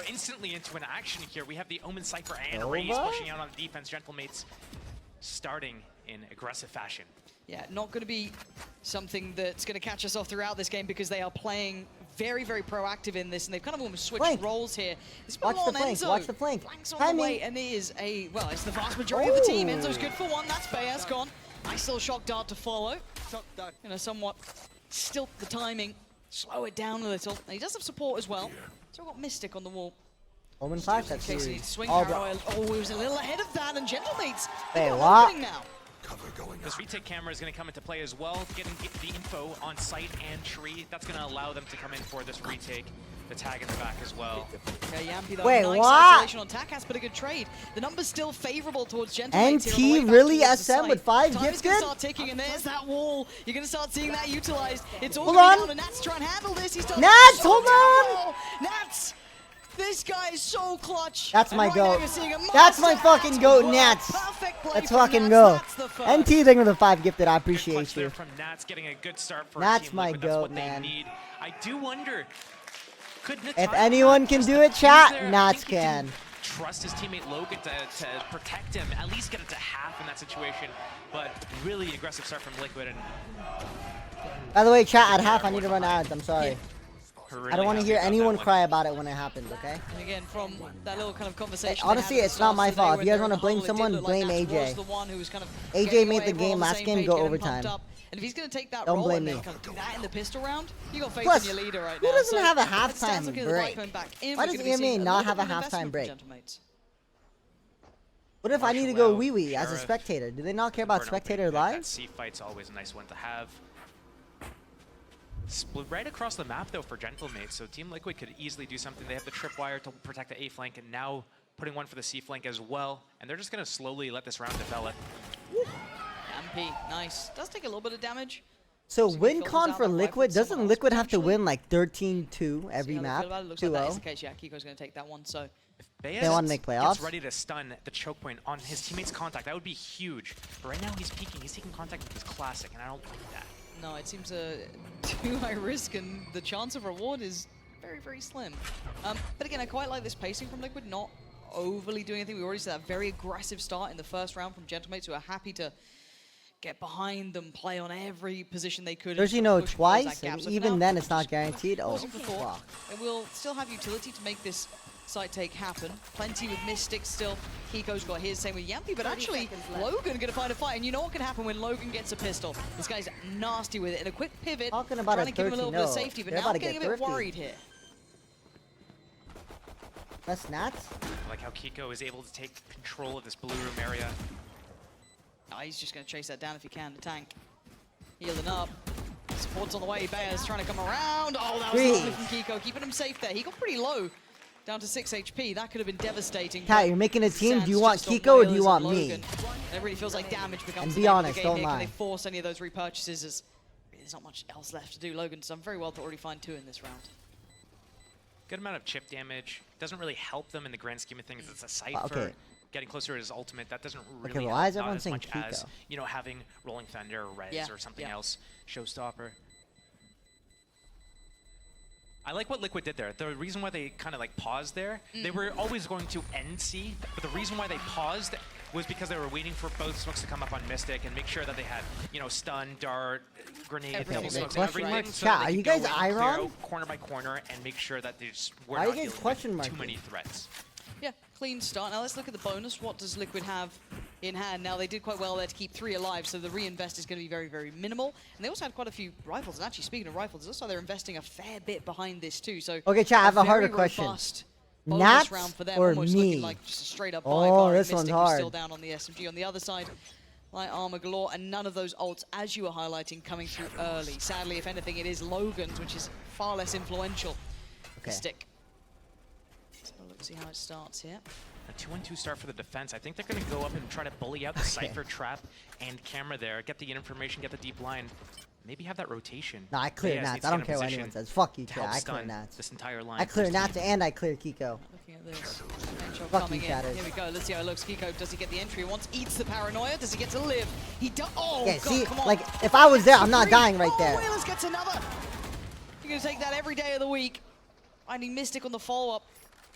instantly into an action here. We have the Omen Cypher and Raze pushing out on the defense. Gentlemates starting in aggressive fashion. Yeah, not going to be something that's going to catch us off throughout this game because they are playing very, very proactive in this, and they've kind of almost switched roles here. Watch the flank, Enzo. watch the flank. Flank's on the way, and it is well, it's the vast majority of the team. Enzo's good for one, that's Bayaz gone. Nice little shock dart to follow. Somewhat stilt the timing, slow it down a little. And he does have support as well. So we've got Mystic on the wall. Omen 5, that's Casey needs to swing oh, Paranoia. Oh, he was a little ahead of that, and Gentlemates. Hey, what? Now. This retake camera is going to come into play as well, getting the info on site and tree. That's going to allow them to come in for this retake. The tag in the back as well. Yeah, Yampy though, wait, nice what? isolation on Takas, but a good trade. The number's still favorable towards Gentlemates. NT really SM with 5 Time is gifted? gonna start ticking, and there's that wall. You're gonna start seeing that utilized. It's all Hold going on. down, and Nats trying to handle this. He's done Nats, so hold well. Nats! This guy is so clutch. That's And my right now goat. you're seeing a That's my monster fucking Nats goat, work. Nats. Perfect play Let's from fucking Nats. go. That's the first. NT thing with a 5 gifted, I Good appreciate clutch there you. from Nats, getting a good start for Nats Team my Liquid. That's goat, what man. they need. I do wonder, could If Natai anyone can just do it, use chat, their- I Nats think he can. Trust his teammate Logan to protect him, at least get it to half in that situation. But really aggressive start from Liquid, and By the way, chat, at half I need to run ads, I'm sorry. really I don't want to happy hear about anyone that one. cry about it when it happens, okay? And again, from that little kind of conversation. Hey, honestly, they had at it's the not start my of the day fault. If when you guys they were in wanna the blame huddle, it someone, did look blame like Nats AJ. was the one who was kind of AJ getting made away, the everyone game on the last same game page, go getting pumped overtime. up. And if he's going to take that Don't role blame and then me. kind of do that in the pistol round, you got faith Plus, in your leader right who now. doesn't have a it stands halftime looking at the right break? going back in. Why We're does gonna be seeing EMEA a not little have a bit of investment halftime from break? Gentlemates. What if I need to go wee-wee as a Sheriff, spectator? Do they not care about Inferno spectator opening. That lives? C fight's always a nice one to have. Split right across the map though for Gentlemates, so Team Liquid could easily do something. They have the tripwire to protect the A flank, and now putting one for the C flank as well. And they're just going to slowly let this round develop. MP, nice. Does take a little bit of damage. So So he win filters con out for that Liquid, rifle to doesn't someone else, Liquid have to potentially? win like 13-2 every See how they map? feel about it. Looks like that is 2-0? the case. Yeah, Kiko's going to take that one. So Bayaz They wanna make gets playoffs? ready to stun the choke point on his teammate's contact. That would be huge. But right now he's peeking. He's taking contact with his classic, and I don't like that. no, it seems too high risk, and the chance of reward is very, very slim. But again, I quite like this pacing from Liquid, not overly doing anything. We already saw that very aggressive start in the first round from Gentlemates, who are happy to get behind them, play on every position they could. and Does you sort know of push and close twice? that gap. And So for even now, then, it's not guaranteed. Oh, pausing for thought. fuck. It will still have utility to make this site take happen. Plenty with Mystic still. Kiko's got his, same with Yampy, but actually Logan gonna find a fight, and you know what can happen when Logan gets a pistol. This guy's nasty with it, and a quick pivot, Talking about trying a to give him a little bit of 13-0. safety, but They're now about to getting a get bit thrifty. worried here. That's Nats? I like how Kiko is able to take control of this blue room area. Oh, he's just gonna chase that down if he can, the tank. Healing up. Support's on the way, Bayaz trying to come around. Oh, that was lovely from Kiko, keeping him safe there. He got pretty low, down to 6 HP. That could have been devastating. Kat, but you're making a team. Sans Do you want just on Kiko or do Wales you and want me? Logan. And it really feels like damage becomes And the be name of honest, the game don't here. Can lie. they force any of those repurchases? As there's not much else left to do. Logan's done very well to already find 2 in this round. Good amount of chip damage. Doesn't really help them in the grand scheme of things. It's a Cypher okay. getting closer to his ultimate. That doesn't really Okay, help, why is not everyone as saying much as, Kiko? you know, having Rolling Thunder or Rez Yeah, or something yeah. else. Showstopper. I like what Liquid did there. The reason why they kind of like paused there, they were always going to end C, but the reason why they paused was because they were waiting for both smokes to come up on Mystic and make sure that they had, you know, stun, dart, grenade, Everything. double smokes, Question everything. mark? So Chat, that they are you could go guys in, clear Iron? out corner by corner and make sure that they just were Why are not you guys dealing question with too marking? many threats. Yeah, clean start. Now let's look at the bonus. What does Liquid have in hand? Now they did quite well there to keep 3 alive, so the reinvest is going to be very, very minimal. And they also had quite a few rifles. And actually, speaking of rifles, it looks like they're investing a fair bit behind this too. So Okay, chat, I have a harder very question. robust bonus Nats round for them, or almost me? looking like just a straight up buy Oh, bar. this Mystic one's who's hard. still down on the SMG. On the other side, light armor galore, and none of those ults, as you were highlighting, coming through early. Sadly, if anything, it is Logan's, which is far less influential. Okay. Stick. So let's see how it starts here. A 2-1-2 start for the defense. I think they're going to go up and try to bully out the Cypher trap and camera there, get the information, get the deep line, maybe have that rotation. No, I clear Bayaz Nats. needs I to don't get in care what position anyone says. Fuck you, to chat. help I clear stun Nats. this entire line. I clear for his Nats team. and I clear Kiko. Looking at this. Potential Fuck coming you, in. chatters. Here we go. Let's see how it looks. Kiko, does he get the entry once? Eats the paranoia. Does he get to live? He does. Oh, Yeah, God, see, come on. like, if I was there, I'm not Three. dying right there. Oh, Whalers gets another. You're going to take that every day of the week. Finding Mystic on the follow-up.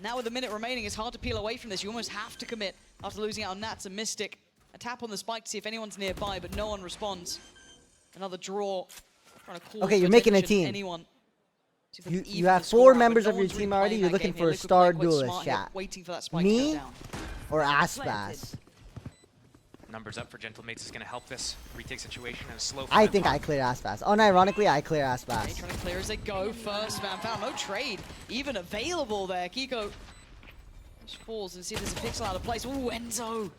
Now with a minute remaining, it's hard to peel away from this. You almost have to commit after losing out on Nats and Mystic. A tap on the spike to see if anyone's nearby, but no one responds. Another draw. Trying to call Okay, to you're making a attention team. Anyone. See if they can You even have the 4 score out, members but of no your one's team really already. playing You're that looking game for here. a Liquid star playing quite duelist, smart here, chat. waiting for that spike to go Me down. or Aspas? Numbers up for Gentlemates is going to help this retake situation and slow. I think I clear Aspas. Unironically, I clear Okay, Aspas. trying to clear as they go. First man found. No trade even available there. Kiko just falls and see if there's a pixel out of place. Ooh, Enzo.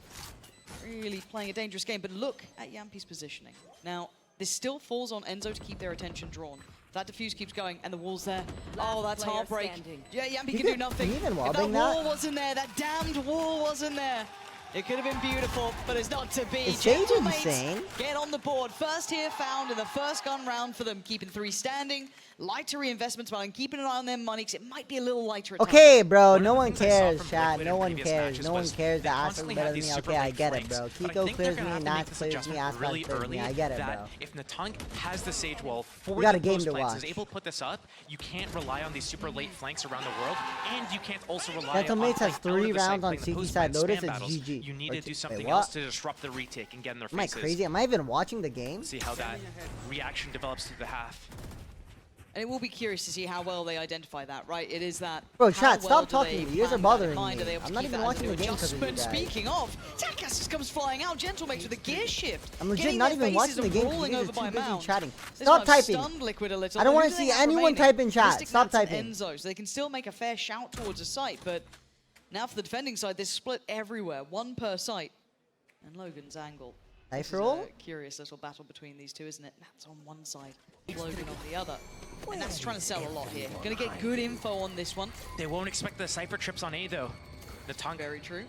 Really playing a dangerous game. But look at Yampi's positioning. Now, this still falls on Enzo to keep their attention drawn. That defuse keeps going, and the wall's there. Oh, that's heartbreak. Yeah, Yampi can do nothing. He even If that wallbang wall that? wasn't there, that damned wall wasn't there, it could have been beautiful, but it's not to be. Is Sage Gentlemates insane? get on the board. First here found in the first gun round for them, keeping 3 standing. Lighter reinvestments while keeping an eye on their money, because it might be a little lighter at Okay, times. bro, One no of the one things I saw cares, from chat. Liquid No in one previous cares. matches No one was cares they that Aspas is constantly better had than these me. super Okay, I late get it, flanks, bro. but I Kiko think they're clears gonna me, have to Nats make this clears me, adjustment Aspas really clears me. early. I get it, that bro. if Natung has the Sage wall for got the a game post to plants, is watch. able to put this up, you can't rely on these super late flanks around the world, and you can't also rely Gentlemates on has playing out 3 of the site, rounds on playing the CT post side plant Lotus. spam It's battles. GG. You need to do something what? else to disrupt the retake and get in their Am I faces. crazy? Am I even watching the game? See how that reaction develops through the half. And it will be curious to see how well they identify that, right? It is that. Bro, how chat, well stop do talking they to me. You guys are plan that in bothering mind? me. Are they able to I'm not keep even that as watching a the new game 'cause of you adjustment? guys. Speaking of, Takas comes flying out. Gentlemates with a gear shift. I'm legit Getting not their even watching faces the and game 'cause rolling you guys over are too by busy Mount. chatting. This Stop might have typing. stunned Liquid a little. I don't Who wanna do see they have anyone remaining? type in chat. Mystic, Stop Nats, and typing. Enzo, so they can still make a fair shout towards a site, but now for the defending side, they're split everywhere, 1 per site. And Logan's angle. This is Knife roll? a curious little battle between these two, isn't it? Nats on one side, Logan on the other. And Nats trying to sell a lot here. Gonna get good info on this one. They won't expect the Cypher trips on A, though. Natung. Very true.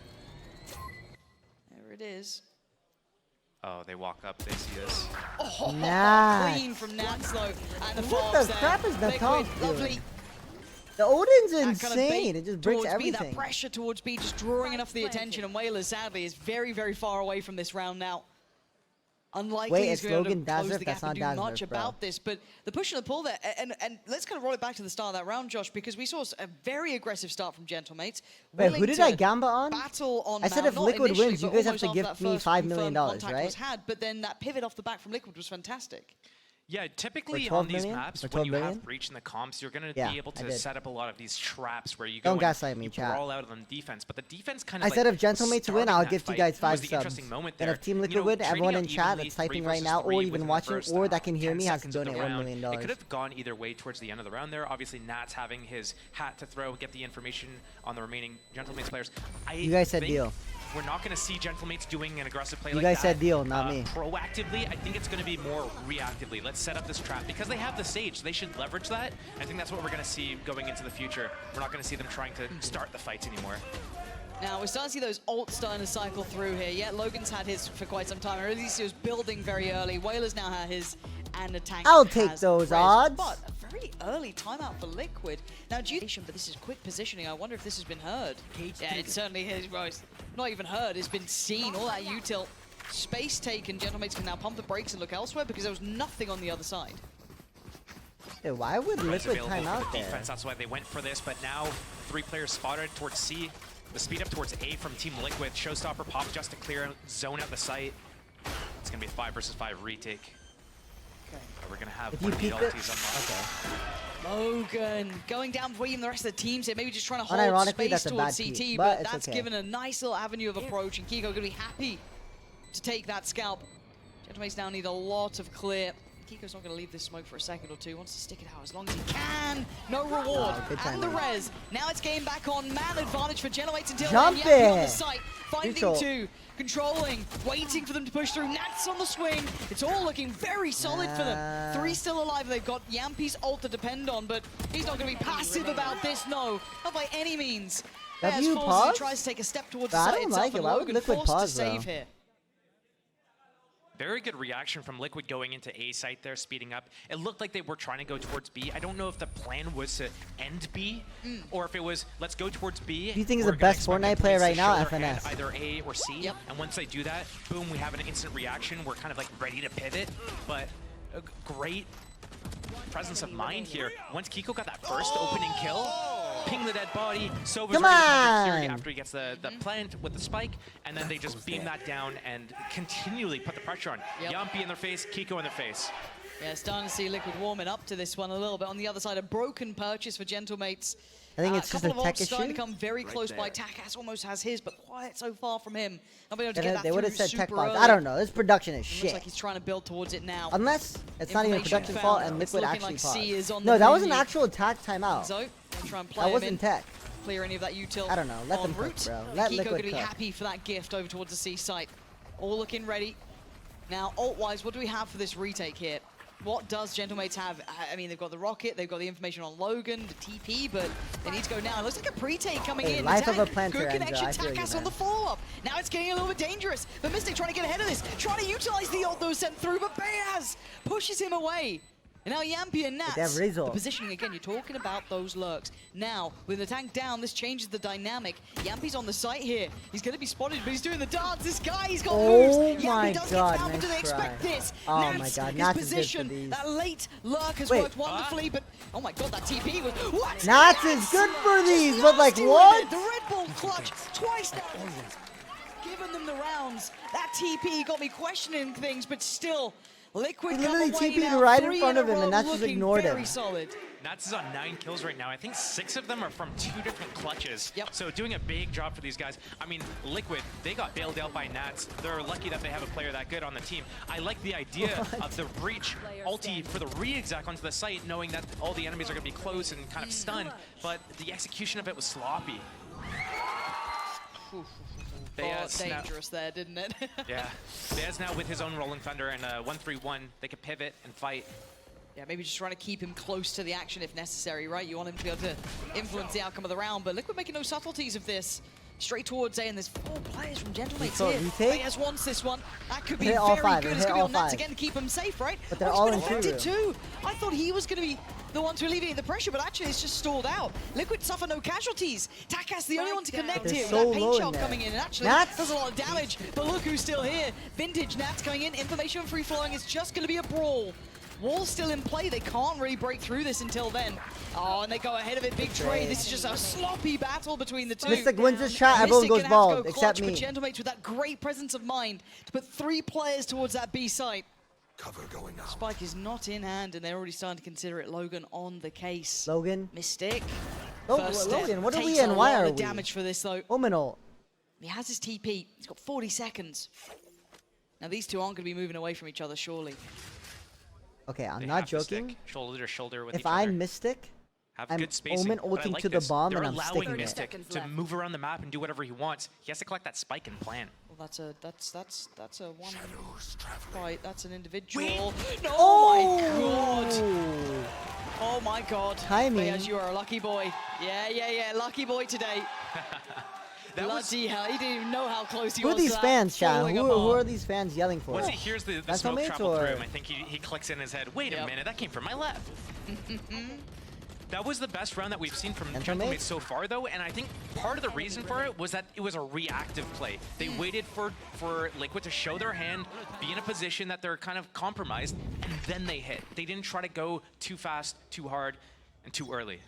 There it is. Oh, they walk up, they see this. Oh, Nats. clean from Nats though. And the What Fox the there. crap is the Liquid, Tonk lovely. doing? The Odin's That kind of insane. bait It just breaks towards B, that everything. pressure towards B, just drawing enough of the attention. And Whalers, sadly, is very, very far away from this round now. Unlikely Wait, he's it's going to be Logan able to close Dazzler? the That's gap and do not much Dazzler, bro. about this. But the push and the pull there, and let's kind of roll it back to the start of that round, Josh, because we saw a very aggressive start from Gentlemates. Wait, who willing did to I gamba on? Battle on I said Mount, if not Liquid initially, wins, you but guys have almost to after give that me first $5 million, confirmed contact right? was had, but then that pivot off the back from Liquid was fantastic. Yeah, typically Or 12 on these million? maps, Or when 12 you million? have breach in the comps, you're going to Yeah, be able I to did. set up a lot of these traps where you go Don't and gaslight me, you chat. brawl out of them defense. But the defense kind I of said if Gentlemates win, I'll give you guys 5 was the subs. interesting moment And there. if Team You Liquid know, win, trading everyone out in chat evenly, that's 3 typing right versus now, 3 or within even the watching, first, or that can hear 10 me, has to seconds of the donate $1 round. million. It could have gone either way towards the end of the round there. Obviously, Nats having his hat to throw, get the information on the remaining Gentlemates players. You guys said think deal. We're not going to see Gentlemates doing an aggressive play You like guys that. said deal, not me. Proactively, I think it's going to be more reactively. Let's set up this trap. Because they have the Sage, they should leverage that. I think that's what we're going to see going into the future. We're not going to see them trying to start the fights anymore. Now, we're starting to see those ults starting to cycle through here. Yeah, Logan's had his for quite some time. At least he was building very early. Whalers now had his, and the tank I'll take has those res. odds. But a very early timeout for Liquid. Now, but this is quick positioning. I wonder if this has been heard. Yeah, it certainly is, bro. It's not even heard. It's been seen. All that util. Space taken. Gentlemates can now pump the brakes and look elsewhere because there was nothing on the other side. Hey, why would Runs Liquid available time for out the there? defense. That's why they went for this. But now 3 players spotted towards C. The speed up towards A from Team Liquid. Showstopper pop just to clear zone out the site. It's going to be a 5 versus 5 retake. Okay. But we're going to have If one you of the peek it, ultis unlocked. Logan going down before even the rest of the teams here, maybe just trying to hold Unironically, space that's a towards bad CT, peek, but but it's that's okay. given a nice little avenue of approach, and Kiko going to be happy to take that scalp. Gentlemates now need a lot of clear. Kiko's not going to leave this smoke for a second or two. Wants to stick it out as long as he can. No reward. good And the timing. res. Now it's game back on. Man advantage for Gentlemates until Jump then. Yappy on the it. site. Finding Neutral. 2. Controlling. Waiting for them to push through. Nats on the swing. It's all looking very solid for them. 3 still alive. They've got Yampi's ult to depend on, but he's not going to be passive about this. No. Not by any means. W There's Falls as pause? he tries to take a step towards But I the site don't itself, like it. and Why would Logan Liquid forced pause, to save though? here. Very good reaction from Liquid going into A site there, speeding up. It looked like they were trying to go towards B. I don't know if the plan was to end B, or if it was, let's go towards B. Who do you think is We're the gonna best expect Fortnite the player points to right now? show their hand, FNS. either A or C, Yep. and once they do that, boom, we have an instant reaction. We're kind of like ready to pivot, but a great presence of mind here. Once Kiko got that first opening kill, ping the dead body. Sova's Come ready to counter Fury on! after he gets the plant with the spike, and then they just beam that down and continually put the pressure on. Yep. Yampi in their face, Kiko in their face. Yeah, starting to see Liquid warming up to this one a little bit. On the other side, a broken purchase for Gentlemates. I think it's just a couple of tech ults starting issue. to come very close by. Takas almost has his, but quiet so far from him. Not being able to get that They would have through said tech super box. early. I don't know. This production is Looks shit. like he's trying to build towards it now. Unless it's not even Information production found. fault and It's Liquid looking actually like paused. C is on No, the that was an menu. actual attack timeout. So, gonna try and play That him wasn't in. tech. Clear any of that util. I don't know. Let en them cook, route. bro. Let Kiko Liquid gonna be cook. happy for that gift over towards the C site. All looking ready. Now, ult-wise, what do we have for this retake here? What does Gentlemates have? I mean, they've got the rocket, they've got the information on Logan, the TP, but they need to go now. It looks like a pre-take coming Hey, in. life Attack. of a planter, Good Enzo. connection, I feel you, Takas man. on the follow-up. Now it's getting a little bit dangerous. But Mystic trying to get ahead of this, trying to utilize the ult that was sent through, but Beaz pushes him away. And now Yampi and they have Nats, Razor. the positioning again, you're talking about those lurks. Now, with the tank down, this changes the dynamic. Yampi's on the site here. He's going to be spotted, but he's doing the dance. This guy, he's got moves. Oh Yampi my does God, get found, but do they nice expect try. this? Oh Nats, my God, his Nats is good for position, these. that late lurk has Wait. worked wonderfully, but oh my God, that TP was, what? Nats is good for these, but like what? The Red Bull clutch, twice now. Giving them the rounds. That TP got me questioning things, but still, Liquid He come literally away TP'd now, right in 3 front a of him, and row, Nats just looking ignored him. very solid. Nats is on 9 kills right now. I think 6 of them are from 2 different clutches. Yep. So doing a big job for these guys. I mean, Liquid, they got bailed out by Nats. They're lucky that they have a player that good on the team. I like the idea of the breach ulti for the re-exec onto the site, knowing that all the enemies are going to be close and kind of stunned, but the execution of it was sloppy. Got now- dangerous there, didn't it? Yeah. Beaz now with his own Rolling Thunder and a 1-3-1. They could pivot and fight. Yeah, maybe just trying to keep him close to the action if necessary, right? You want him to be able to influence the outcome of the round, but Liquid making no subtleties of this. Straight towards A, and there's 4 players from Gentlemates So, here. retake? Beaz wants this one. That could be Hit all very five, good. hit It's going to all be on Nats five. again to keep him safe, right? But they're Oh, all he's in been true affected too. I thought he was going to be the one to alleviate the pressure, but actually it's just stalled out. Liquid suffer no casualties. Takas the only one to connect They're here. so That low paint in shell there. coming in, and actually Nats? does a lot of damage. But look who's still here. Vintage Nats coming in. Information free flowing. It's just going to be a brawl. Wall's still in play. They can't really break through this until then. Oh, and they go ahead of it. Big trade. This is just a sloppy battle between the two. Mystic wins this shot, everyone Mystic goes gonna have to bald, go except clutch, me. But Gentlemates with that great presence of mind to put 3 players towards that B site. Cover going out. Spike is not in hand, and they're already starting to consider it. Logan on the case. Logan. Mystic. Oh, First step. Logan, what are we Takes in? a Why lot are of we? damage for this, though. Omen ult. He has his TP. He's got 40 seconds. Now, these two aren't going to be moving away from each other, surely. Okay, I'm They not have to stick joking. shoulder to shoulder with If each other. I'm Mystic, Have I'm good spacing. Omen but I ulting like to the this. bomb, They're and I'm allowing sticking it. Mystic 30 seconds to left. move around the map and do whatever he wants. He has to collect that spike and plan. Well, that's a one Shadows traveling. fight. That's an individual. No, Oh! my God. Oh my God. Timing. Beaz, you are a lucky boy. Yeah. Lucky boy today. That was, Bloody hell. He didn't even know how close he Who are was these to that fans, Chan? falling Who apart. are these fans yelling for? once he hears the That's smoke homemade, travel through or- him, I think he clicks in his head, wait a Yep. minute, that came from my left. That was the best round that we've seen from And Gentlemates so far, though, and I think part of the reason for it was that it was a reactive play. They waited for Liquid to show their hand, be in a position that they're kind of compromised, and then they hit. They didn't try to go too fast, too hard, and too early.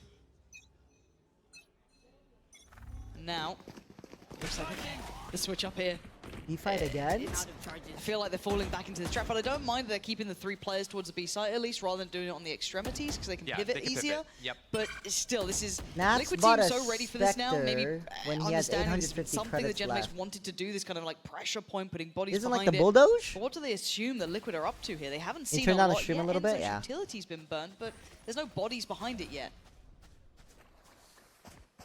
Now, looks like the switch up here. He fight again? I feel like they're falling back into the trap, but I don't mind that they're keeping the 3 players towards the B site at least, rather than doing it on the extremities, because they can Yeah, pivot they can easier. pivot. Yep. But still, this is Nats Liquid bought team's a so ready for this now. Maybe Spectre when he has understanding this is 850 something that credits Gentlemates left. wanted to do, this kind of like pressure point, putting bodies Isn't behind like the it. bulldoge? But what do they assume that Liquid are up to here? They haven't seen turned a down the lot stream a yet. little bit, Enzo's yeah. utility's been burnt, but there's no bodies behind it yet.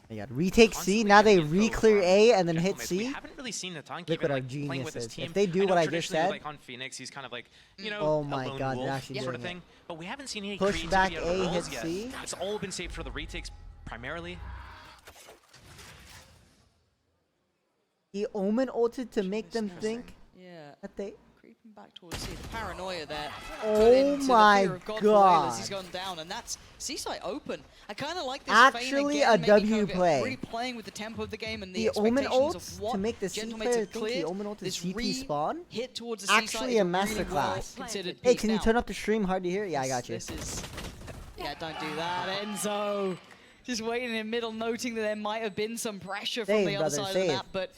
They got retake C, Constantly now they getting info re-clear from A and then hit Gentlemates. C. We haven't really seen Natank Liquid even are like playing with his geniuses. team. If they do I know what I just traditionally, said- like on Phoenix, he's kind of like, you know, Oh a my lone God, they're wolf actually sort of doing thing. But we haven't seen any Push back creativity out of A, the roles hit yet. C. It's all been saved for the retakes primarily. He Omen ulted to make them Interesting. think Yeah. that they... Creeping back towards C. The paranoia there. Oh Put into my the fear of God for God. Wailers. He's gone down, and that's Seaside open. I kind of like this Actually Fane again, a maybe W kind of play. really playing with the tempo of the game and the The Omen expectations ults of what to make the C Gentlemates player have think the cleared. Omen ult is This CT spawn? hit towards the Actually Seaside a is really masterclass. well considered Hey, piece can you now. turn up the stream? Hard to hear? Yeah, I got you. This is... Yeah, don't do that, Enzo. Just waiting in middle, noting that there might have been some pressure from Save, the other brother, side of save. the map. But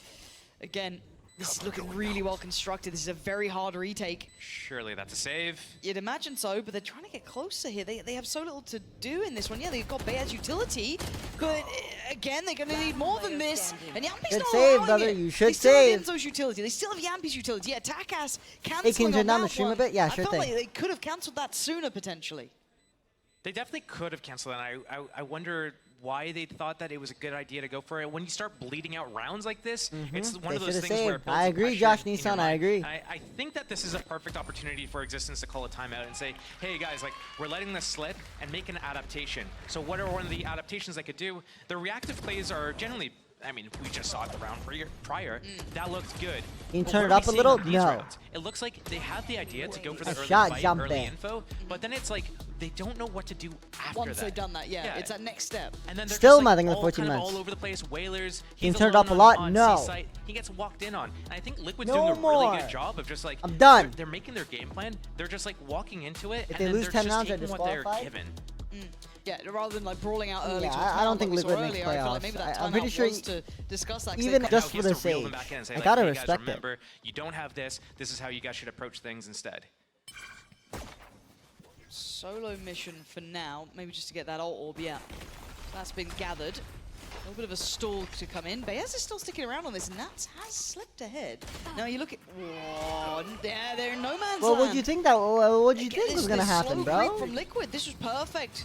again, this is looking really well constructed. This is a very hard retake. Surely that's a save. You'd imagine so, but they're trying to get closer here. They have so little to do in this one. Yeah, they've got Bayaz utility, but again, they're going to need more than this. And Yampi's Good not save, allowing brother. it. You should they still save. have Enzo's utility. They still have Yampi's utility. Yeah, Takas canceling Hey, can you turn on down that the stream a one. bit? Yeah, I sure felt thing. like they could have cancelled that sooner, potentially. They definitely could have canceled it. I wonder why they thought that it was a good idea to go for it. When you start bleeding out rounds like this, it's one They of those should've things where it saved. builds I the agree, pressure Josh in your Nissan, I mind. agree. I think that this is a perfect opportunity for Existence to call a timeout and say, hey guys, like we're letting this slip and make an adaptation. So what are one of the adaptations they could do? The reactive plays are generally, I mean, we just saw it the round prior. That looked good. Can you But turn what it are up we a seeing little? on these No. rounds? It looks like they have the idea to go for the A early shot fight, jump early there. info, but then it's like they don't know what to do after Once that. they've done that, yeah, it's that next step. And then they're Still just, like, nothing in the all 14 kind of months. all over the place. Whalers. Can you He's turn it up a alone lot? on No. C-site. He gets walked in on. And I think Liquid's No doing a really more. good job of just like I'm done. They're making their game plan. They're just like walking into it, If and they then lose they're 10 just rounds, they're taking what they're disqualified? given. Yeah, rather than like brawling out early. Yeah, to a I don't timeout think like we Liquid saw makes earlier. I feel like playoffs. maybe that I'm pretty timeout sure was to discuss that. 'cause even they just Now he for has the to reel them Sage. back in and say, I like, gotta hey respect guys, it. remember, you don't have this. This is how you guys should approach things instead. Solo mission for now, maybe just to get that ult orb, yeah. That's been gathered. A little bit of a stall to come in. Bayaz is still sticking around on this, and Nats has slipped ahead. Now you look at... Whoa, they're in no man's Well, land. what do you think that? What do you Again, think was this- gonna this happen, slow bro? creep from Liquid, this was perfect.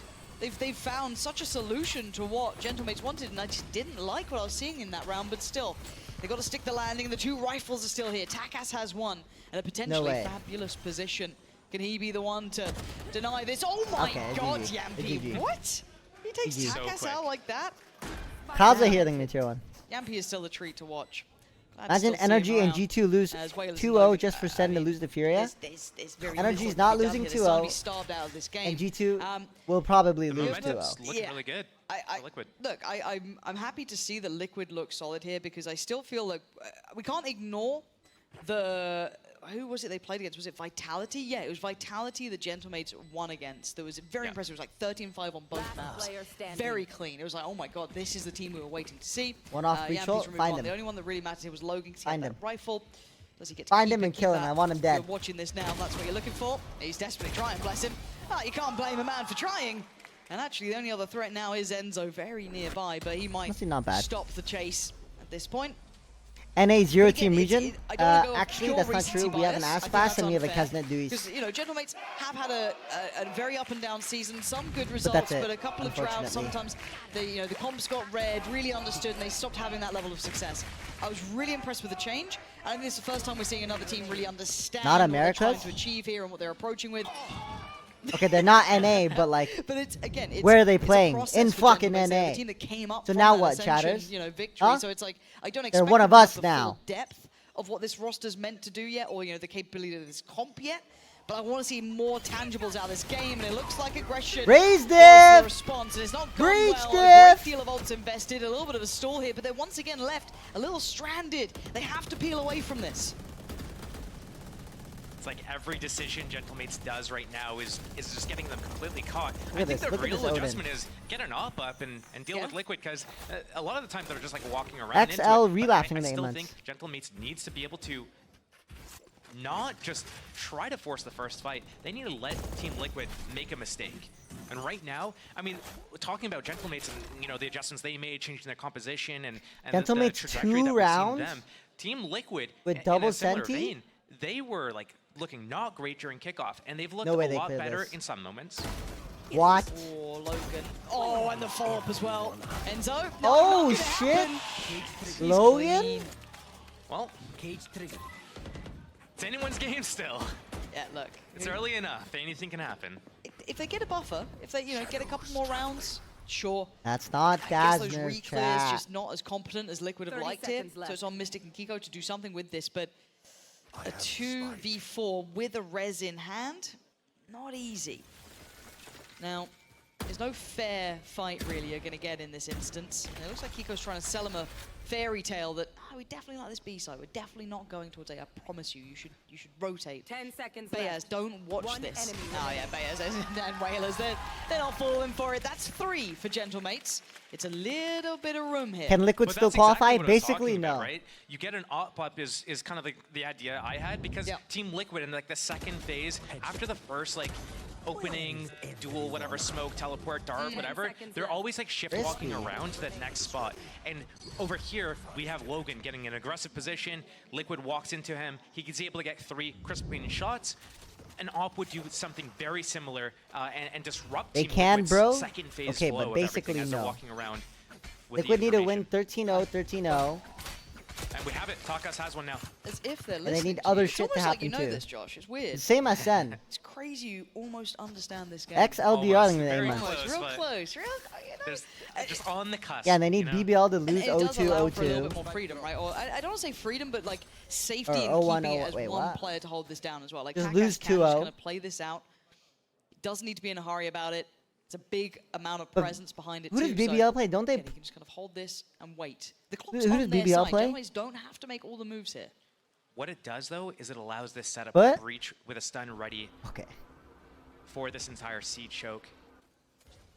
They've found such a solution to what Gentlemates wanted, and I just didn't like what I was seeing in that round, but still, they got to stick the landing, and the two rifles are still here. Takas has one, and a potentially way. fabulous position. Can he be the one to deny this? Oh my Okay, god, GG. Yampi, GG. what? He takes GG. So Takas quick. out like that? Kaza healing me tier 1. Yampi is still a treat to watch. Glad to Imagine still see him Energy and around. G2 lose As Whalers and 2-0 Logan, just for I Sen to mean, lose the Furia. There's very Energy's little not to be done losing here. They're starting to 2-0, be starved out of this game. And G2 Um, will probably The lose momentum's 2-0. looking Yeah. really good I, for Liquid. Look, I'm happy to see that Liquid looks solid here because I still feel like we can't ignore the... Who was it they played against? Was it Vitality? Yeah, it was Vitality the Gentlemates won against. That was very impressive. It was like 13-5 on both maps. player standing. Very clean. It was like, oh my god, this is the team we were waiting to see. One off breach Yampi's ult, removed find one. him. The only one that really mattered here was Logan. He Find had him. that rifle. Does he get to Find keep him it and with kill him. that? I want him dead. You're watching this now. That's what you're looking for. He's desperately trying, bless him. Ah, you can't blame a man for trying. And actually, the only other threat now is Enzo, very nearby, but he might Honestly, not bad. stop the chase at this point. NA 0 But team again, region. I don't wanna go off Actually, pure that's not recency true. We have an bias. I think Aspas that's and we have a unfair. Kesnet Duis. Because, you know, Gentlemates have had a very up and down season, some good that's results, it, but a couple of droughts. unfortunately. Sometimes the comps got red, really understood, and they stopped having that level of success. I was really impressed with the change. I think this is the first time we're seeing another team really understand Not what they're trying America's? to achieve here and what they're approaching with. Okay, they're not NA, but like, But it's again, it's, Where are they it's a playing? process In for fucking Gentlemates. They're NA. the team that came up So from now that what, Ascension, chatters? you know, victory. Huh? So it's like I don't They're expect one them of to have us the now. full depth of what this roster's meant to do yet, or you know, the capability of this comp yet. But I want to see more tangibles out of this game, and it looks like aggression Raise was the diff! response, and it's not gone Breach well. A diff! great deal of ults invested, a little bit of a stall here, but they're once again left a little stranded. They have to peel away from this. It's like every decision Gentlemates does right now is just getting them completely caught. Look I at think this, the look at real this Odin. adjustment is get an op up and deal Yeah. with Liquid, because a lot of the times they're just like walking around into XL it. But relapsing I in the still months. think Gentlemates needs to be able to not just try to force the first fight. They need to let Team Liquid make a mistake. And right now, I mean, talking about Gentlemates and, you know, the adjustments they made, changing their composition and the Gentlemates trajectory 2 that we've seen rounds them, Team Liquid with in double a similar Senti? vein, they were like looking not great during kickoff, and they've looked No way a they lot cleared better this. in some moments. What? Oh, Logan. Oh, and the follow-up as well. Enzo. No, Oh, not gonna shit. happen. He's Logan? clean. Well, it's anyone's game still. Yeah, look. It's early enough. Anything can happen. If they get a buffer, if they get a couple more rounds, sure. That's not I guess those Gazner's reclears chat. just not as competent as Liquid have 30 liked it. seconds So left. it's on Mystic and Kiko to do something with this, but a 2v4 with a res in hand, not easy. Now, there's no fair fight really you're going to get in this instance. And it looks like Kiko's trying to sell him a fairy tale that we definitely like this B side. We're definitely not going towards A. I promise you. You should rotate. 10 seconds Bayaz, left. don't watch One this. enemy Oh yeah, Bayaz and Whalers, they're not falling for it. That's 3 for Gentlemates. It's a little bit of room here. Can Liquid But still that's exactly qualify? what I was Basically, talking about, no. right? You get an op-up is kind of the idea I had because Yeah. Team Liquid in like the second phase, after the first like opening, duel, whatever, smoke, teleport, dart, whatever, seconds they're left. always like shift walking Risky. around to that next spot. And over here, we have Logan getting an aggressive position. Liquid walks into him. He's able to get 3 crisp clean shots. An op would do something very similar and disrupt They Team can, Liquid's bro. second phase Okay, flow but of everything basically as they're no. walking around with the Liquid need to information. win 13-0, 13-0. And we have it. Takas has one now. As if they're they listening need to other you. It's shit to almost like you happen know too. this, Josh. It's weird. Same as Sen. It's crazy you almost understand this game. XLDR Almost. in the Very name. close. Almost, real but close. Real, you know, There's just on the cusp. Yeah, and they need you know? BBL to and lose it does allow for a little 0-2, bit more freedom, right? Or I don't want to say freedom, but like safety Or and 0-1, keeping it as wait, one what? player to hold this down as well. Like Just Takas lose can just 2-0. kind of play this out. Doesn't need to be in a hurry about it. It's a big amount of But presence behind it Who too. does BBL play? Don't they? Again, he can just kind of hold this and wait. The clock's who on does their BBL side. play? Gentlemen don't have to make all the moves here. What it does, though, is it allows this setup What? to breach with a stun ready Okay. for this entire seed choke.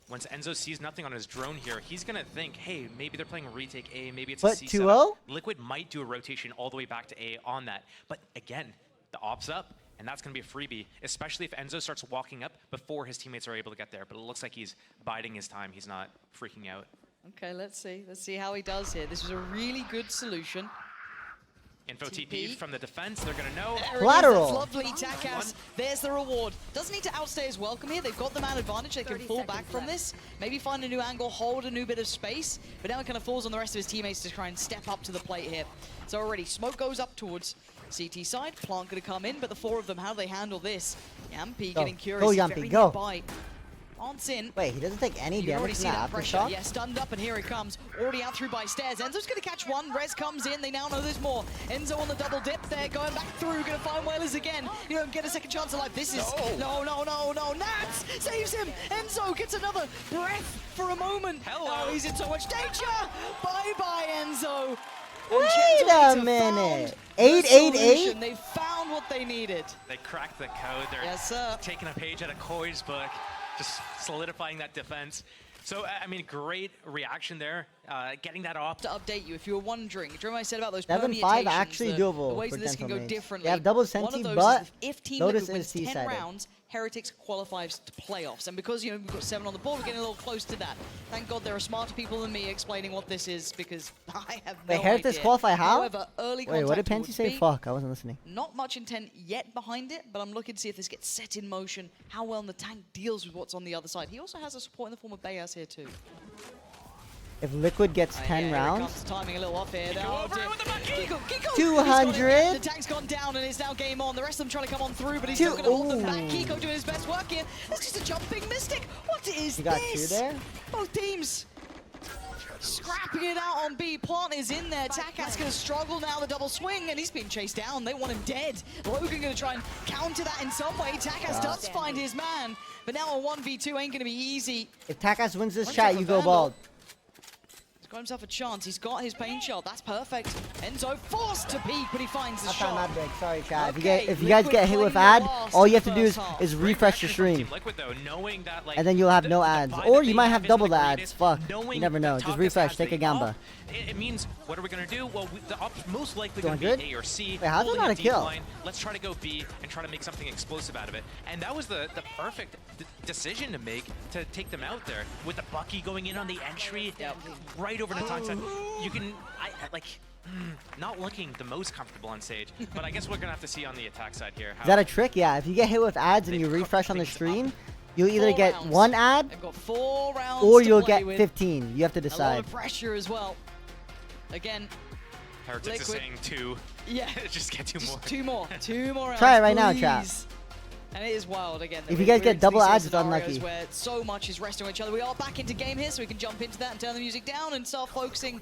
Once Enzo sees nothing on his drone here, he's going to think, hey, maybe they're playing retake A, maybe it's a But C 2-0? setup. Liquid might do a rotation all the way back to A on that. But again, the op's up, and that's going to be a freebie, especially if Enzo starts walking up before his teammates are able to get there. But it looks like he's biding his time. He's not freaking out. Okay, let's see. Let's see how he does here. This was a really good solution. Info TP. TP from the defense. They're going to know. There it is, Collateral. that's lovely, Takas. There's the reward. Doesn't need to outstay his welcome here. They've got the man advantage. They can 30 fall back seconds from left. this. Maybe find a new angle, hold a new bit of space. But now it kind of falls on the rest of his teammates to try and step up to the plate here. So already, smoke goes up towards CT side. Plant going to come in, but the 4 of them, how do they handle this? Yampy Go. getting curious. Go, He's Yampy, very go. nearby. Plant's in. Wait, he doesn't take any You can already damage see from that that pressure. aftershock? Yeah, stunned up, and here he comes. Already out through by stairs. Enzo's going to catch one. Rez comes in. They now know there's more. Enzo on the double dip there, going back through. Going to find Whalers again. You don't get a second chance of life. This is... No. Nats saves him. Enzo gets another breath for a moment. Hello. Oh, he's in so much danger. Bye-bye, Enzo. Wait a minute. 8-8-8? They found what they needed. They cracked the code. They're Yes, sir. taking a page out of Koi's book, just solidifying that defense. So, I mean, great reaction there, getting that off. To update you, if you were wondering, do you remember I said about those 7-5 permutations, actually the doable ways for that this can go Gentlemates. differently? They have double One senti, of those but is if Team Lotus Liquid wins is 10 T-sided. rounds, Heretics qualifies to playoffs. And because, you know, we've got 7 on the board, we're getting a little close to that. Thank God there are smarter people than me explaining what this is, because I have no Wait, Heretics idea. qualify how? However, early Wait, what did contact Pensy towards say? B, Fuck, I wasn't listening. not much intent yet behind it, but I'm looking to see if this gets set in motion, how well the tank deals with what's on the other side. He also has a support in the form of Bayaz here too. If Liquid gets 10 Yeah, here it rounds, comes, timing a little off here. Kiko over it with the bucket. Kiko, 200. The tank's gone down and it's now game on. The rest of them trying to come on through, but he's Two- not going to hold them back. Ooh. Kiko doing his best work here. It's just a jumping Mystic. What is you got this? 2 there? Both teams scrapping it out on B. Plant is in there. Takas going to struggle now, the double swing, and he's being chased down. They want him dead. Logan going to try and counter that in some way. Takas does find his man, but now a 1v2 ain't going to be easy. If Takas wins this One chat, shot you for go Vandal. bald. He's got himself a chance. He's got his pain shot. That's perfect. Enzo forced to peek, but he finds the That's not shot. that big. Sorry, chat. Okay, If you guys Liquid get hit with playing ad, their loss all you in have to the do is, first half. is Great refresh your reaction from stream. Team Liquid, though, knowing that, like, And then you'll have the no buy ads. that Or they you might have into double the greatest, ads. Fuck. knowing You never know. that Just Takas refresh. has Take a the gamba. op, it means, what are we going to do? Well, the op's most likely Doing going to good? be A or C. Wait, how's that holding not a deep kill? line. Let's try to go B and try to make something explosive out of it. And that was the perfect decision to make to take them out there. With the Bucky going in on the entry, right over the tongue side. You can, not looking the most comfortable on stage, but I guess we're going to have to see on the attack side here. Is that a trick? Yeah. If you get hit with ads and They've you cooked refresh on the things stream, up. you'll either 4 get rounds. 1 ad They've got 4 rounds or to you'll play get with. 15. You have to A lot decide. of pressure as well. Again, Heretics is Liquid. saying 2. yeah. Just get 2 more. Just 2 more. 2 more rounds. Try it right now, chat. please. And it is wild again. that If you we're guys get into double these sort of ads, it's scenarios unlucky. Where so much is resting on each other. We are back into game here, so we can jump into that and turn the music down and start focusing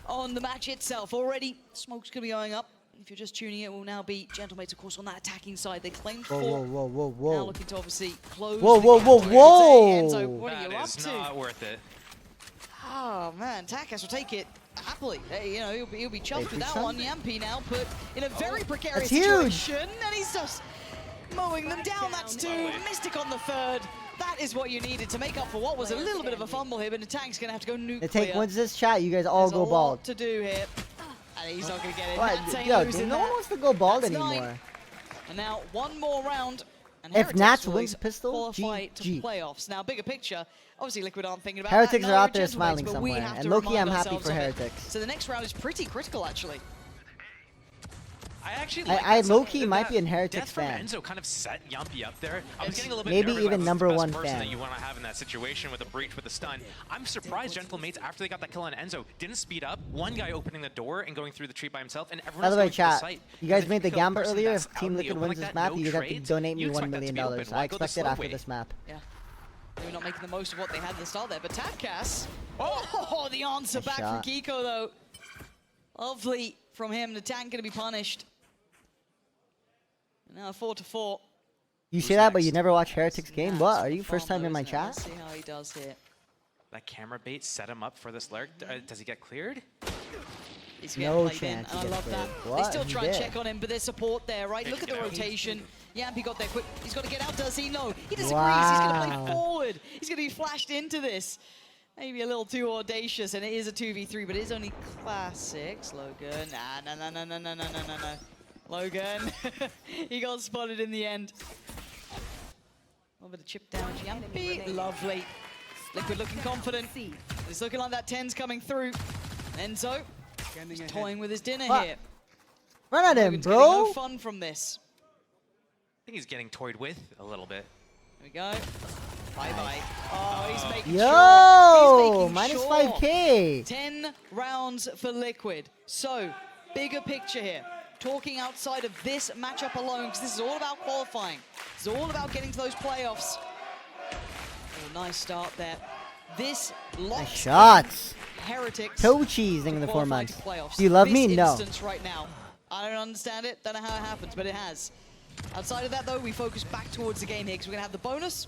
on the match itself. Already, smoke's gonna be going up. If you're just tuning in, it will now be Gentlemates, of course, on that attacking side. They claimed 4. Whoa. Now looking to obviously close. Whoa, the whoa, gap, whoa, I would whoa. say. Enzo, what are That you up is to? not worth it. Oh man, Takas will take it. happily. You know, he'll be chuffed with Hey, that son. one. Yampi now put in a very precarious That's huge. situation, and he's just mowing them down. That's two. Mystic on the third. That is what you needed to make up for what was a little bit of a fumble here, but Natang's going to have to go nuclear. The take wins this chat. You guys all There's go a bald. lot to do here. And he's not going to get it. What? Nats ain't Yo, losing dude, no that. one wants to go bald That's anymore. 9. And now one more round. And If Heretics Nats will wins pistol, qualify to GG. playoffs. Now, bigger picture, obviously Liquid aren't thinking about Heretics that. are No, out there we're gentlemen, smiling but we somewhere, have and to low-key, remind I'm happy ourselves for of it. Heretics. So the next round is pretty critical, actually. I actually like I that low-key that might be a death Heretics from fan. Enzo kind of set Yampi up there. I was getting a little bit Maybe nervous. even That's number the best one person fan. that you want to have in that situation with a breach with a stun. I'm surprised Gentlemates, after they got that kill on Enzo, didn't speed up. One guy opening the door and going through the tree by himself, and everyone By the else way, going to the chat, site. you guys If made the kill a gamble person earlier. that's If out Team in the Liquid open wins like this that, map, no you guys have to trades, donate me you $1 expect that million. to be open. I Why go the expect it slow after way? this map. Yeah. Maybe not making the most of what they had at the start there, but Tapcas. Oh, the answer Nice back shot. from Kiko, though. Lovely from him. The tank going to be punished. Now 4-4. You say that, but you never watch Heretics game? Nats What? Are for you first time in my Farmlow, isn't it? chat? Let's see how he does here. That camera bait set him up for this lurk. Does he get cleared? He's getting No played in, chance and I he love gets that. cleared. They What? still He try and did. check on him, but there's support there, right? Look at the Yeah. rotation. Yampi got there quick. He's got to get out, does he? No, he disagrees. He's going to Wow. play forward. He's going to be flashed into this. Maybe a little too audacious, and it is a 2v3, but it is only classics. Logan, no. Logan, he got spotted in the end. A little bit of chip damage. Yampi, lovely. Liquid looking confident. It's looking like that 10's coming through. Enzo, he's toying with his dinner What? here. Run at him, Logan's getting no bro. fun from this. I think he's getting toyed with a little bit. Here we go. Bye-bye. Oh, he's making Yo, sure. He's making minus sure. 5K. 10 rounds for Liquid. So, bigger picture here. Talking outside of this matchup alone, because this is all about qualifying. It's all about getting to those playoffs. Oh, nice start there. This Nice locks shots. Heretics Toe cheese in to the 4 qualify months. to playoffs. Do you love This me? No. instance right now, I don't understand it. Don't know how it happens, but it has. Outside of that, though, we focus back towards the game here because we're going to have the bonus,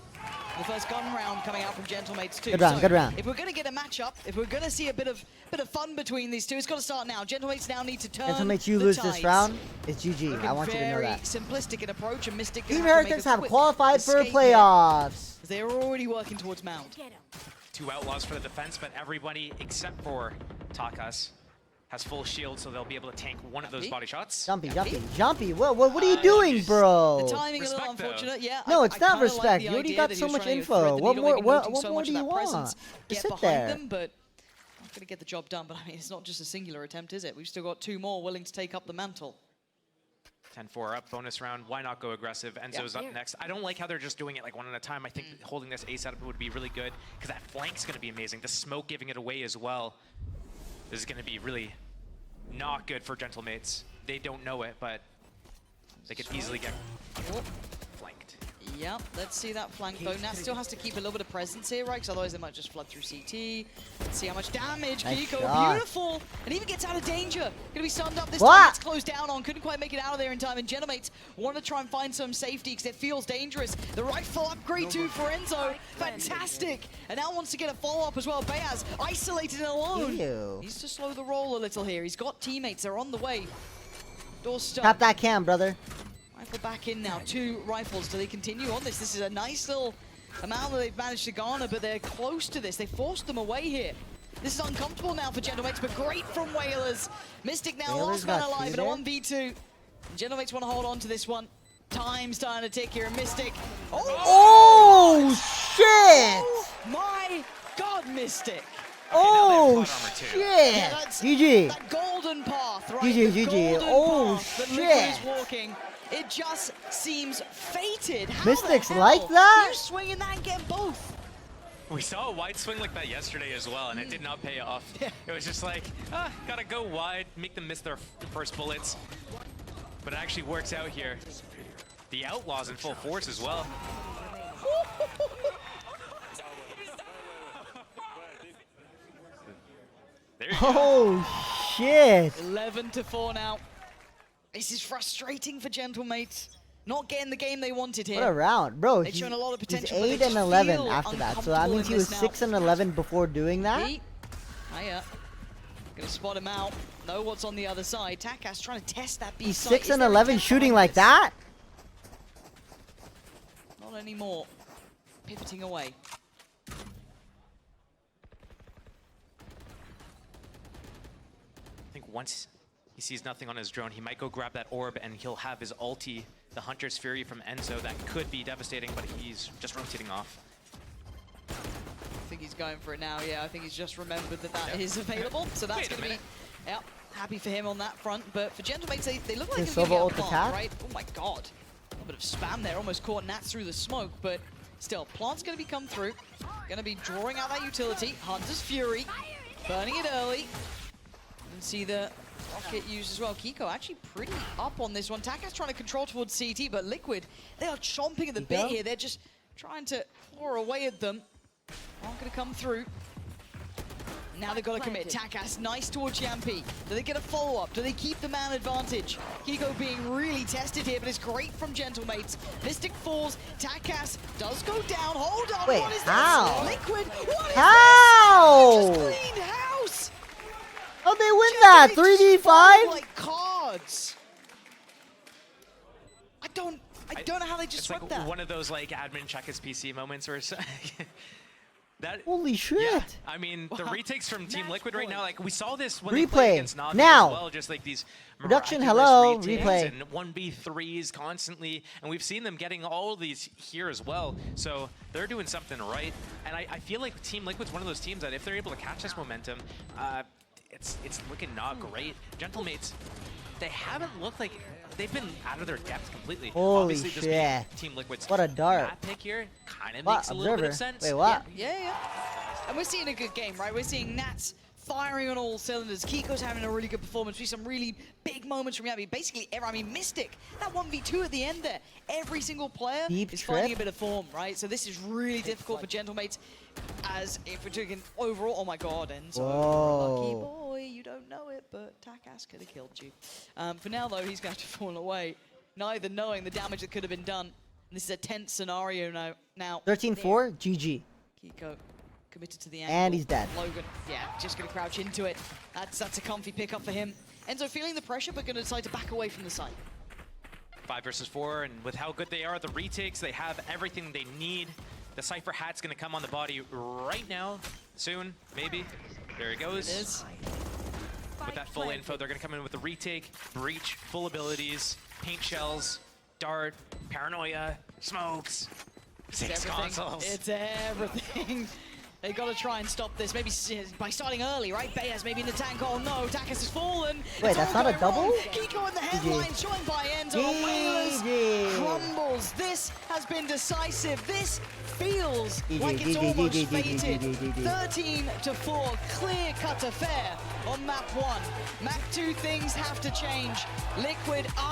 the first gun round coming out from Gentlemates too. Good round, good round. If we're going to get a matchup, if we're going to see a bit of fun between these two, it's got to start now. Gentlemates now need to turn Gentlemates, you the lose tides. this round, it's GG. Looking I want you to know very that. simplistic in approach, and Mystic Team gonna have to make Heretics a have quick qualified for escape here, playoffs. 'cause they are already working towards Mount. 2 outlaws for the defense, but everybody except for Takas has full shield, so they'll be able to tank one of those body shots. Jumpy. What are you doing, bro? The timing a little Respect, though. unfortunate, yeah. No, I it's not kinda like respect. the You already idea got that he so was much trying to info. thread the What needle, more? maybe What noting so more much do of you that presence, want? get Just sit behind there. them, but not going to get the job done. But I mean, it's not just a singular attempt, is it? We've still got 2 more willing to take up the mantle. 10-4 up, bonus round. Why not go aggressive? Enzo's up next. I don't like how they're just doing it like one at a time. I think holding this A setup would be really good because that flank's going to be amazing. The smoke giving it away as well. This is going to be really not good for Gentlemates. They don't know it, but they could easily get flanked. Yep, let's see that flank though. Nat still has to keep a little bit of presence here, right? Because otherwise they might just flood through CT. Let's see how much damage. Nice Kiko, shot. beautiful. And even gets out of danger. Gonna be stunned up this What? time. It's closed down on. Couldn't quite make it out of there in time. And Gentlemates want to try and find some safety because it feels dangerous. The rifle upgrade too for Enzo. Fantastic. And now wants to get a follow-up as well. Bayaz isolated and alone. Ew. Needs to slow the roll a little here. He's got teammates. They're on the way. Door stunned. Tap that cam, brother. Rifle back in now, 2 rifles. Do they continue on this? This is a nice little amount that they've managed to garner, but they're close to this. They forced them away here. This is uncomfortable now for Gentlemates, but great from Whalers. Mystic now Whalers last man got alive in a cheated. 1v2. Gentlemates want to hold on to this one. Time's starting to tick here, and Mystic. Oh, shit! My God, Mystic. Oh, plot armor too. shit! that's GG. that golden path, right? GG, The GG. golden Oh, path that shit. Liquid is walking. It just seems fated. How the Mystics hell like that? You swinging that and get both. We saw a wide swing like that yesterday as well, and it did not pay off. It was just like, gotta go wide, make them miss their first bullets. But it actually works out here. The Outlaws in full force as well. There you go. Oh, shit! 11-4 now. This is frustrating for Gentlemates. Not getting the game they wanted here. What a round, bro. They've shown a lot of He's potential, but they 8 just and 11 feel after that, so that uncomfortable means he in was this 6 now. and 11 before doing that. Hiya. Gonna spot him out. Know what's on the other side. Takas trying to test that B He's site. 6 Is and there 11 intent shooting behind like this? that? Not anymore. Pivoting away. I think once he sees nothing on his drone, he might go grab that orb and he'll have his ulti, the Hunter's Fury from Enzo. That could be devastating, but he's just rotating off. I think he's going for it now. Yeah, I think he's just remembered that that Yep. is available. So that's Wait a going to be, minute. yep, happy for him on that front. But for Gentlemates, they look like Is they're going Silva to get ult a plant, attack? right? Oh my god. A bit of spam there. Almost caught Nats through the smoke, but still, plant's going to be come through. Going to be drawing out that utility. Hunter's Fury, burning it early. And see the rocket used as well. Kiko actually pretty up on this one. Taka's trying to control towards CT, but Liquid, they are chomping at the bit Kiko? here. They're just trying to claw away at them. Aren't going to come through. Now they've got to commit. Takas, nice towards Yampi. Do they get a follow-up? Do they keep the man advantage? Kiko being really tested here, but it's great from Gentlemates. Mystic falls. Takas does go down. Hold on. Wait, what is how? this? Liquid. What is How? this? They just cleaned house. How'd they win that? Gentlemates 3v5? like cards. I don't know how they just It's swept like that. one of those like admin check his PC moments where it's that. Holy shit. Yeah, I mean, the Wow. retakes from Team Match Liquid right now, point. like we saw this when they Replay. played against Navi Now. as well, just like these Production, miraculous hello, retakes replay. and 1v3s constantly, and we've seen them getting all of these here as well, so they're doing something right, and I feel like Team Liquid's one of those teams that if they're able to catch this momentum, it's looking not great. Gentlemates, they haven't looked like they've been out of their depth completely. Holy Obviously, this being shit. Team Liquid's What a dart. map pick here kind of What? makes a little bit of Observer? sense. Wait, what? Yeah. And we're seeing a good game, right? We're seeing Nats firing on all cylinders. Kiko's having a really good performance. We see some really big moments from Yami. Basically, Mystic, that 1v2 at the end there. Every single player Deep is finding a trip. bit of form, right? So this is really difficult for Gentlemates. As if we're talking overall, oh my god, Enzo, lucky Whoa. boy, you don't know it, but Takas could have killed you. For now, though, he's going to fall away, neither knowing the damage that could have been done. And this is a tense scenario now. 13-4, GG. Kiko committed to the angle. And he's dead. Logan, yeah, just going to crouch into it. That's a comfy pickup for him. Enzo feeling the pressure, but going to decide to back away from the site. 5 versus 4, and with how good they are, the retakes, they have everything they need. The Cypher hat's going to come on the body right now, soon, maybe. There he goes. It is. With that full info, they're going to come in with the retake, breach, full abilities, paint shells, dart, paranoia, smokes, It's 6 everything. consoles. It's everything. They got to try and stop this. Maybe by starting early, right? Bayaz maybe in the tank. Oh no, Takas has fallen. Wait, It's that's all not a going wrong. double? Kiko in the headline, joined by Enzo. GG. Whalers crumbles. This has been decisive. This feels like it's almost fated. 13-4, clear-cut affair on map 1. Map 2, things have to change. Liquid are